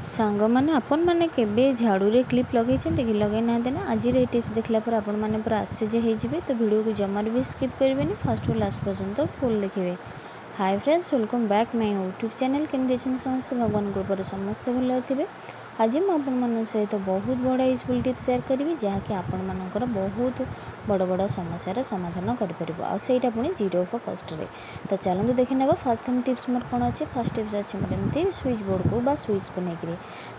सांग मैंने आपण मैंने केबे झाड़ू रे क्लिप लगे कि लगे ना देना आज ये टिप्स देखला पर आपण मैंने पूरा आश्चर्य हो तो वीडियो को जमार भी स्किप करेंगे फर्स्ट टू लास्ट पर्यंत फुल देखिए। Hi friends, welcome back my YouTube channel. केमती समस्त भगवान कृपा समस्ते भल थे। आज मुझे सहित बहुत बड़ा यूजफुल टिप्स शेयर करी जहाँकि आपण मानकर बहुत बड़ बड़ समस्यार समाधान करा पुणी जीरो ऑफ कस्ट रे। तो चलते देखी ना प्रथम टिप्स मोर कौन अच्छे। फर्स्ट टिप्स अच्छे मोर एमती स्विच बोर्ड को बा स्विच को लेकर।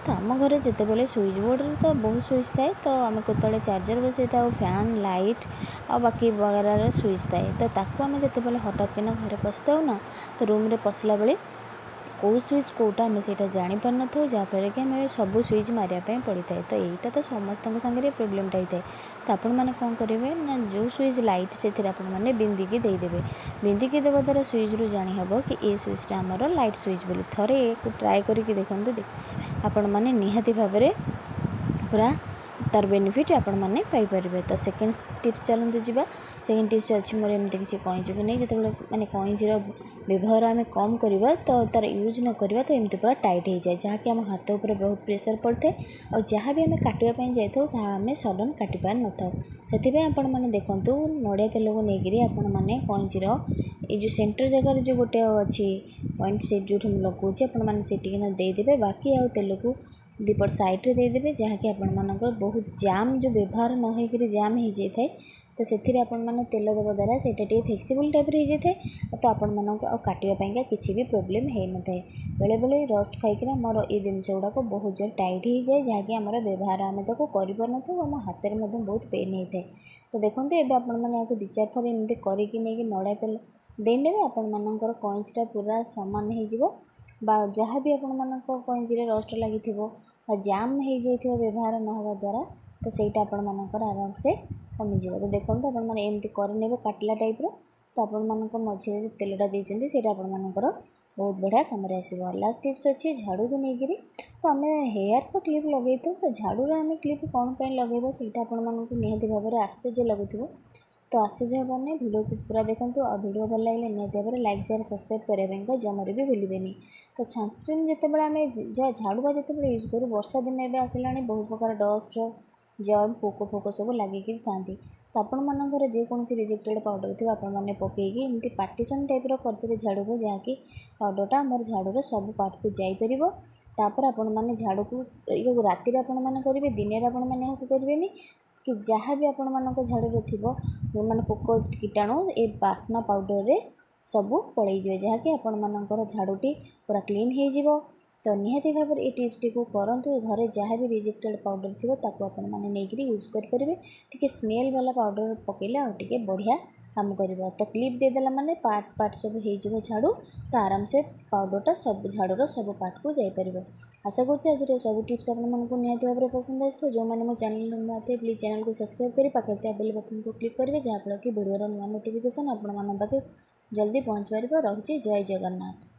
तो आम घर जिते स्विच बोर्ड तो बहुत स्विच थाए तो आम केतले चार्जर बसई था फैन लाइट आ बाकी वगैरह स्विच थाए तो ताकू आम जिते हठात किना घर पशिता ना तो रूम रे पशिला बेले कौ स्विच कौटा आम से जापर न था जहाँफल कि आम सब स्विच मारे पड़ी था। तो यहाँ तो समस्त सांगे प्रोब्लेमटा होता है। तो आपण मैंने कौन करेंगे ना जो स्विच लाइट से आपने बिंदिकी देदेवे। बिंदिकी देवा द्वारा स्विच रू जानी हम कि ये स्विचटा आमर लाइट स्विच बोली थे एक ट्राए करके देखते आपण मैंने निहाती भाव में पूरा तार बेनिफिट आपण मैंने पाइपर। तो सेकेंड टिप्स चलते जावा। सेकेंड टिप्स अच्छी मोर एमती किसी कईची को नहीं जो मैंने कईचीर व्यवहार आम कम करवा तो तार यूज न करवा तो एमती पूरा टाइट हो जाए जहाँकि आम हाथ उपर बहुत प्रेसर पड़े और जहाँ भी आम काटापी जाए आम सडन काटि पार न था। से आपण मैंने देखूँ नड़िया तेल को लेकर आपण मैंने कईचीर ये जो सेंटर जगार जो गोटे अच्छी पॉइंट से जो लगुच आपना देदेवे बाकी आउ तेल को दीपट साइड्रे देदेवे जहाँकि आपण मानकर बहुत जाम जो व्यवहार न होकर जाम हो जाए तो से मैंने तेल देवा द्वारा से फ्लेक्सिबल टाइप हो जाए तो आपण मानक काटापी किसी भी प्रोब्लेम हो न था। बेले बेले रस्ट खाई मोर ये जिनस गुड़ाक बहुत जोर टाइट हो जाए जहाँकि आम व्यवहार आम तक कर आम हाथ में बहुत पेन होता है। तो देखो ये मैंने दी चार थर एमती करके नड़िया तेल देने आपण मानकर कईचटा पूरा सामान हो जहाँ भी आपण मानक कईची रस्ट लगी जाम हो जाए व्यवहार न होगा द्वारा तो सहीटा आपण मानकर आराम से कमिज। तो देखो आपण मैंने एमती करने काटला टाइप्र तो आपण मानक मझे जो तेलटा देते से आपर बहुत बढ़िया कम आसो। लास्ट टिप्स अच्छी झाड़ू को लेकर। तो आम हेयर तो क्लिप लगे तो झाड़ू आम क्लिप कौन पर लगेगा सीटा आपण मानक निहाती भाव में आश्चर्य लगुव। तो आश्चर्य हेनी वीडियो को पूरा देखूँ और वीडियो भल लगे निहाती भाव में लाइक शेयर सब्सक्राइब करने जमार भी भूलें। तो छाँचुन जिते आम झाड़ू जिते यूज करूँ वर्षा दिन एवं आसला बहुत प्रकार डस्ट जर्म पोक फोक सब लगिक था। तो आपण मानकर जेकोसी रिजेक्टेड पाउडर थी आपण मैंने पकईकी एमती पार्टीशन टाइप्र करते झाड़ू को जहाँकि पाउडरटा आम झाड़ूर सब पार्ट को जापर। तापर आपण मैंने झाड़ू को राति आपण मैंने करेंगे दिन आपण मैंने करेंगे कि जहाँ भी आपण मानक झाड़ू थी मैंने पोक कीटाणु ए बास्ना पाउडर रे सब पलि जाए जहाँकि आपण मानकर झाड़ूटी पूरा क्लीन हो। तो निहाती भाव में ये टिप्स टी करूँ घरे जहाँ भी रिजेक्टेड पाउडर थी आपने नहीं यूज करेंगे टी स्मेल वाला पाउडर पकेले आगे बढ़िया काम कर। तो क्लिप देदेला माने पार्ट पार्ट सब हो झाड़ू तो आराम से पाउडरटा सब झाड़ूर सब पार्ट को जापर। आशा करुँच आज सब टिप्स आपको निहाती भाव में पसंद आए। जो मैंने मो चैनल नुआ थे प्लीज चैनल को सब्सक्राइब कर पाखे बेल बटन को क्लिक करेंगे जहाँफल कि वीडियो नुआ नोटिफिकेशन आपण पाखे जल्दी पहुँच पार। रही जय जगन्नाथ।